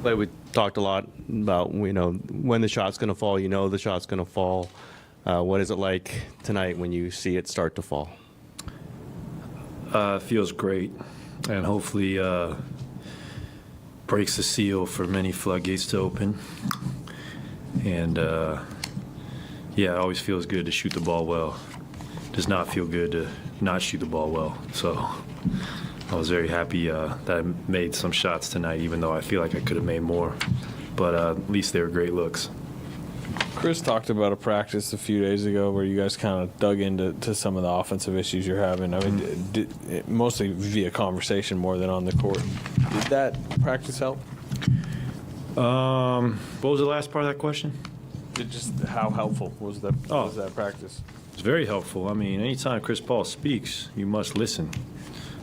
Clay, we talked a lot about, when the shot's going to fall, the shot's going to fall. What is it like tonight when you see it start to fall? Feels great, and hopefully breaks the seal for many floodgates to open. And it always feels good to shoot the ball well. Does not feel good to not shoot the ball well. So I was very happy that I made some shots tonight, even though I feel like I could have made more. But at least they were great looks. Chris talked about a practice a few days ago where you guys kind of dug into some of the offensive issues you're having. I mean, mostly via conversation more than on the court. Did that practice help? What was the last part of that question? Just how helpful was that practice? It's very helpful. I mean, anytime Chris Paul speaks, you must listen.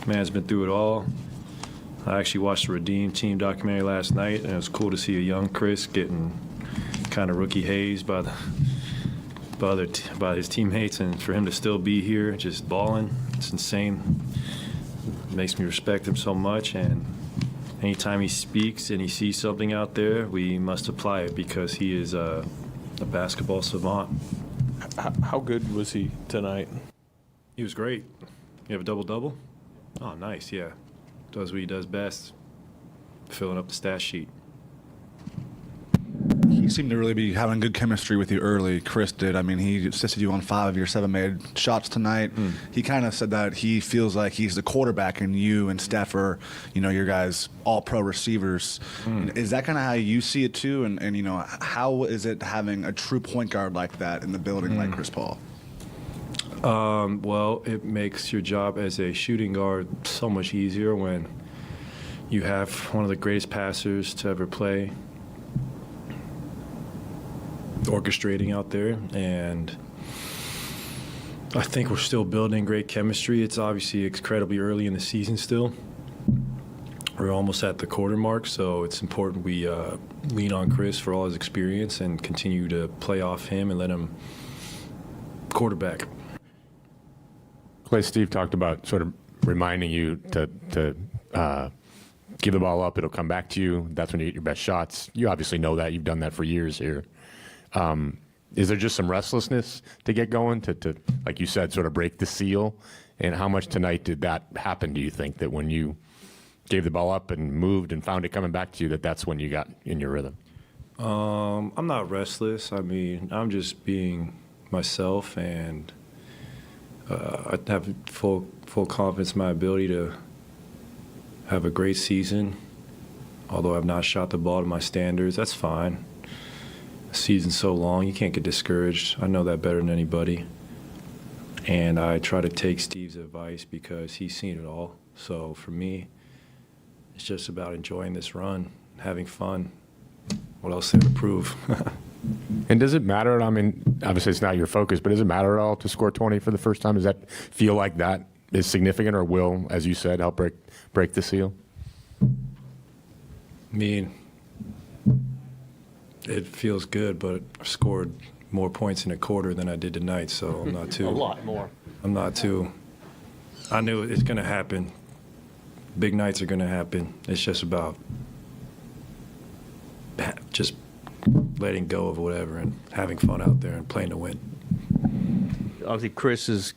Man's been through it all. I actually watched the Redeem Team documentary last night, and it was cool to see a young Chris getting kind of rookie hazed by his teammates, and for him to still be here just balling, it's insane. It makes me respect him so much, and anytime he speaks and he sees something out there, we must apply it because he is a basketball savant. How good was he tonight? He was great. You have a double-double? Oh, nice, yeah. Does what he does best, filling up the stat sheet. He seemed to really be having good chemistry with you early. Chris did. I mean, he assisted you on 5 of your 7 made shots tonight. He kind of said that he feels like he's the quarterback and you and Steph are, your guys all-pro receivers. Is that kind of how you see it too? And how is it having a true point guard like that in the building like Chris Paul? Well, it makes your job as a shooting guard so much easier when you have one of the greatest passers to ever play orchestrating out there, and I think we're still building great chemistry. It's obviously incredibly early in the season still. We're almost at the quarter mark, so it's important we lean on Chris for all his experience and continue to play off him and let him quarterback. Klay, Steve talked about sort of reminding you to give the ball up. It'll come back to you. That's when you get your best shots. You obviously know that. You've done that for years here. Is there just some restlessness to get going, to like you said, sort of break the seal? And how much tonight did that happen, do you think, that when you gave the ball up and moved and found it coming back to you, that's when you got in your rhythm? I'm not restless. I mean, I'm just being myself, and I have full confidence in my ability to have a great season. Although I've not shot the ball to my standards, that's fine. The season's so long, you can't get discouraged. I know that better than anybody. And I try to take Steve's advice because he's seen it all. So for me, it's just about enjoying this run, having fun. What else is there to prove? And does it matter? I mean, obviously it's not your focus, but does it matter at all to score 20 for the first time? Does that feel like that is significant, or will, as you said, help break the seal? I mean, it feels good, but I've scored more points in a quarter than I did tonight, so I'm not too. A lot more. I'm not too. I knew it's going to happen. Big nights are going to happen. It's just about just letting go of whatever and having fun out there and playing to win. Obviously, Chris has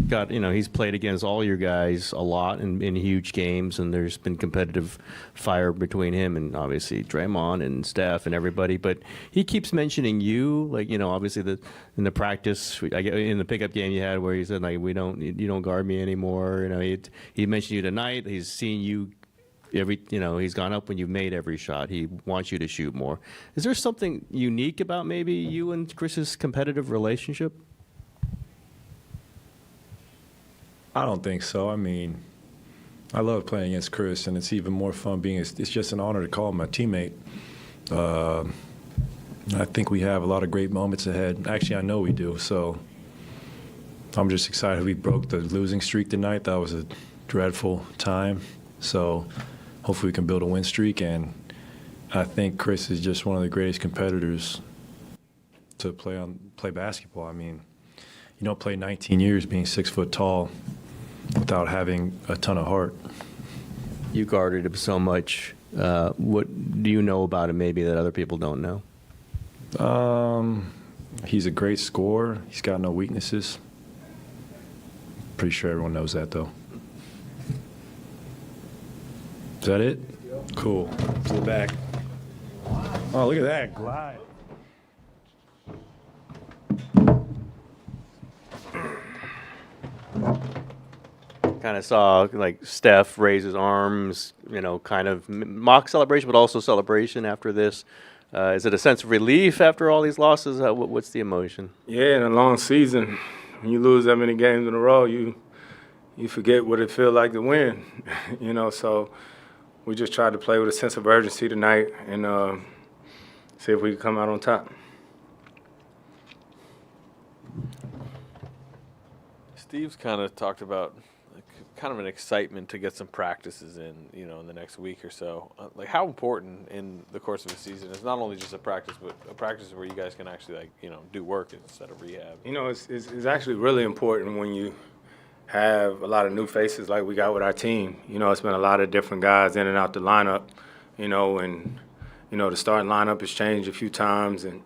got, he's played against all your guys a lot in huge games, and there's been competitive fire between him and obviously Draymond and Steph and everybody. But he keeps mentioning you, like, obviously in the practice, in the pickup game you had where he said, like, you don't guard me anymore. He mentioned you tonight. He's seen you he's gone up when you've made every shot. He wants you to shoot more. Is there something unique about maybe you and Chris's competitive relationship? I don't think so. I mean, I love playing against Chris, and it's even more fun it's just an honor to call him my teammate. I think we have a lot of great moments ahead. Actually, I know we do. So I'm just excited we broke the losing streak tonight. That was a dreadful time. So hopefully we can build a win streak, and I think Chris is just one of the greatest competitors to play basketball. I mean, you don't play 19 years being 6 foot tall without having a ton of heart. You guarded him so much What do you know about him maybe that other people don't know? He's a great scorer. He's got no weaknesses. Pretty sure everyone knows that, though. Is that it? Cool. To the back. Oh, look at that glide. Kind of saw like Steph raise his arms, kind of mock celebration, but also celebration after this. Is it a sense of relief after all these losses? What's the emotion? Yeah, in a long season, when you lose that many games in a row, you forget what it feels like to win. So we just tried to play with a sense of urgency tonight and see if we could come out on top. Steve's kind of talked about kind of an excitement to get some practices in, in the next week or so. Like, how important in the course of a season is not only just a practice, but a practice where you guys can actually, do work instead of rehab? It's actually really important when you have a lot of new faces like we got with our team. It's been a lot of different guys in and out the lineup, and, the starting lineup has changed a few times, and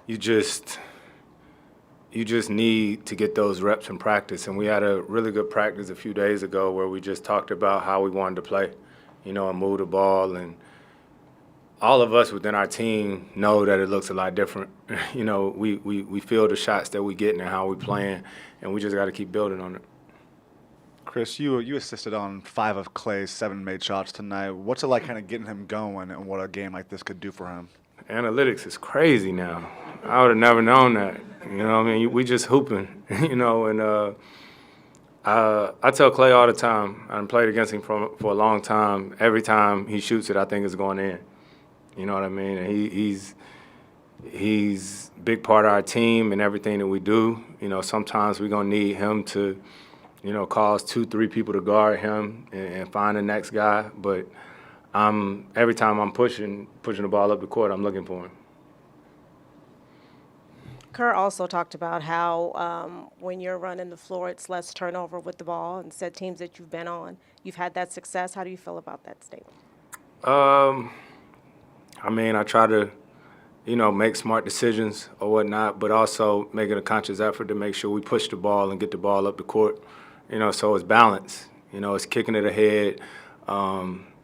you just need to get those reps in practice. And we had a really good practice a few days ago where we just talked about how we wanted to play, and move the ball. And all of us within our team know that it looks a lot different. We feel the shots that we getting and how we playing, and we just got to keep building on it. Chris, you assisted on 5 of Klay's 7 made shots tonight. What's it like kind of getting him going and what a game like this could do for him? Analytics is crazy now. I would have never known that. We just hooping, and I tell Klay all the time, I've played against him for a long time. Every time he shoots it, I think it's going in. You know what I mean? And he's a big part of our team and everything that we do. Sometimes we're going to need him to, cause 2-3 people to guard him and find the next guy. But every time I'm pushing the ball up the court, I'm looking for him. Kerr also talked about how when you're running the floor, it's less turnover with the ball, and said teams that you've been on, you've had that success. How do you feel about that statement? I try to, make smart decisions or whatnot, but also making a conscious effort to make sure we push the ball and get the ball up the court, so it's balanced. It's kicking it ahead.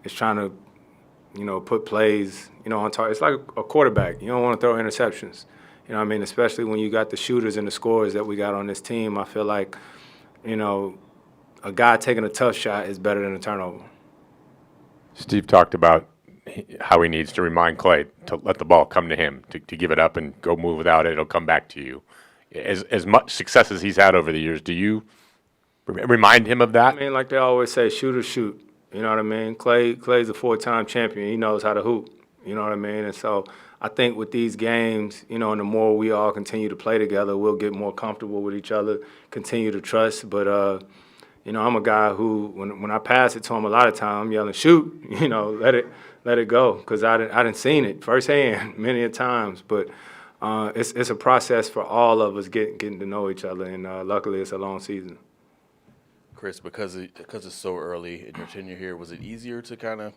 It's trying to, put plays, on target. It's like a quarterback. You don't want to throw interceptions. Especially when you got the shooters and the scorers that we got on this team. I feel like, a guy taking a tough shot is better than a turnover. Steve talked about how he needs to remind Klay to let the ball come to him, to give it up and go move without it. It'll come back to you. As much success as he's had over the years, do you remind him of that? Like they always say, shoot or shoot. You know what I mean? Klay's a 4-time champion. He knows how to hoop. You know what I mean? And so I think with these games, and the more we all continue to play together, we'll get more comfortable with each other, continue to trust. But, I'm a guy who, when I pass it to him a lot of times, I'm yelling, shoot, let it go, because I didn't seen it firsthand many a times. But it's a process for all of us getting to know each other, and luckily it's a long season. Chris, because it's so early in your tenure here, was it easier to kind of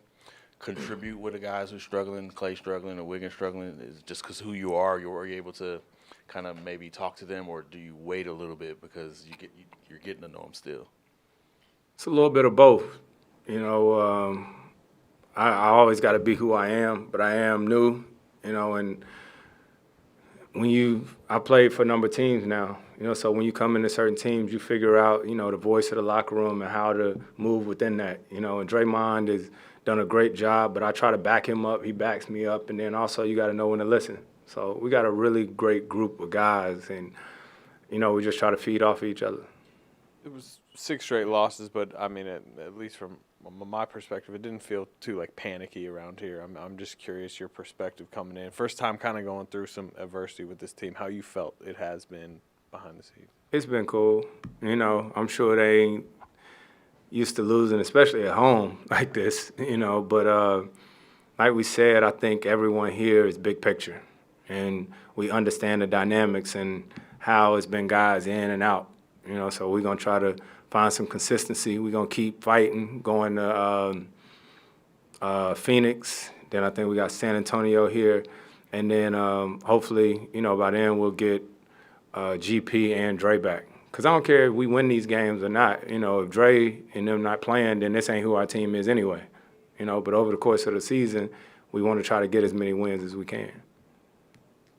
contribute with the guys who are struggling, Klay struggling, or Wiggins struggling? Is it just because who you are, you're able to kind of maybe talk to them, or do you wait a little bit because you're getting to know them still? It's a little bit of both. I always got to be who I am, but I am new, and I played for a number of teams now, so when you come into certain teams, you figure out, the voice of the locker room and how to move within that, and Draymond has done a great job, but I try to back him up. He backs me up, and then also you got to know when to listen. So we got a really great group of guys, and, we just try to feed off of each other. It was 6 straight losses, but at least from my perspective, it didn't feel too panicky around here. I'm just curious your perspective coming in. First time kind of going through some adversity with this team, how you felt it has been behind the scenes. It's been cool. I'm sure they ain't used to losing, especially at home like this, but like we said, I think everyone here is big picture, and we understand the dynamics and how it's been guys in and out, so we're going to try to find some consistency. We're going to keep fighting, going to Phoenix. Then I think we got San Antonio here. And then hopefully, by then we'll get GP and Dre back. Because I don't care if we win these games or not. If Dre and them not playing, then this ain't who our team is anyway. But over the course of the season, we want to try to get as many wins as we can.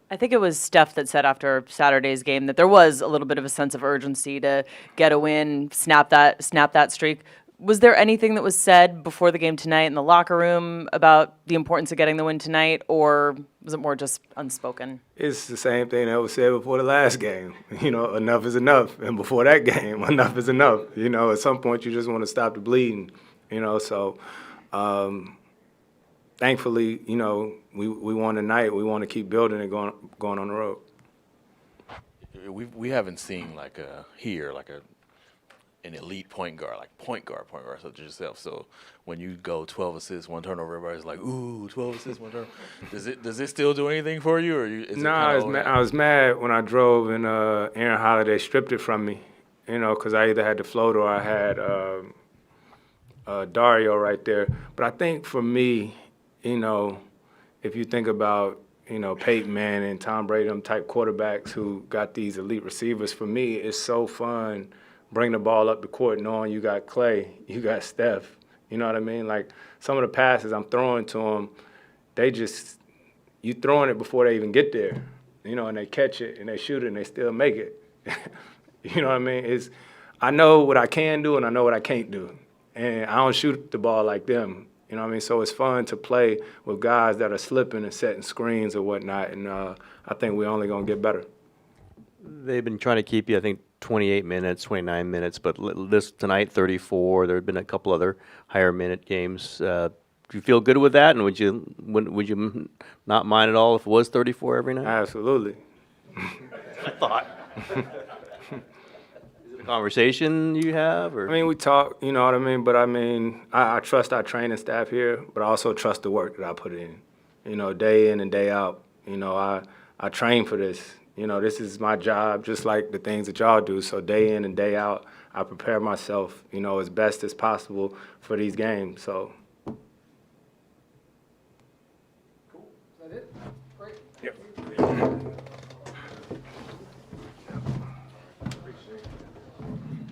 I think it was Steph that said after Saturday's game that there was a little bit of a sense of urgency to get a win, snap that streak. Was there anything that was said before the game tonight in the locker room about the importance of getting the win tonight, or was it more just unspoken? It's the same thing that was said before the last game. Enough is enough. And before that game, enough is enough. At some point you just want to stop the bleeding. So thankfully, we won tonight. We want to keep building and going on the road. We haven't seen an elite point guard such as yourself. So when you go 12 assists, 1 turnover, everybody's like, ooh, 12 assists, 1 turnover. Does it still do anything for you? I was mad when I drove and Aaron Holiday stripped it from me, because I either had the float or I had Dario right there. But I think for me, if you think about, Peyton Manning, Tom Brady, them type quarterbacks who got these elite receivers, for me, it's so fun bring the ball up the court knowing you got Klay, you got Steph. You know what I mean? Like some of the passes I'm throwing to them, you throwing it before they even get there, and they catch it and they shoot it and they still make it. You know what I mean? I know what I can do and I know what I can't do. And I don't shoot the ball like them. You know what I mean? So it's fun to play with guys that are slipping and setting screens or whatnot. And I think we're only going to get better. They've been trying to keep you, I think, 28 minutes, 29 minutes, but this tonight, 34. There have been a couple other higher minute games. Do you feel good with that? And would you not mind at all if it was 34 every night? Absolutely. I thought. Is it a conversation you have? Or? I mean, we talk, you know what I mean? But I trust our training staff here, but I also trust the work that I put in, day in and day out. I train for this. This is my job, just like the things that y'all do. So day in and day out, I prepare myself, as best as possible for these games. So. Cool. Is that it? Great. Yep.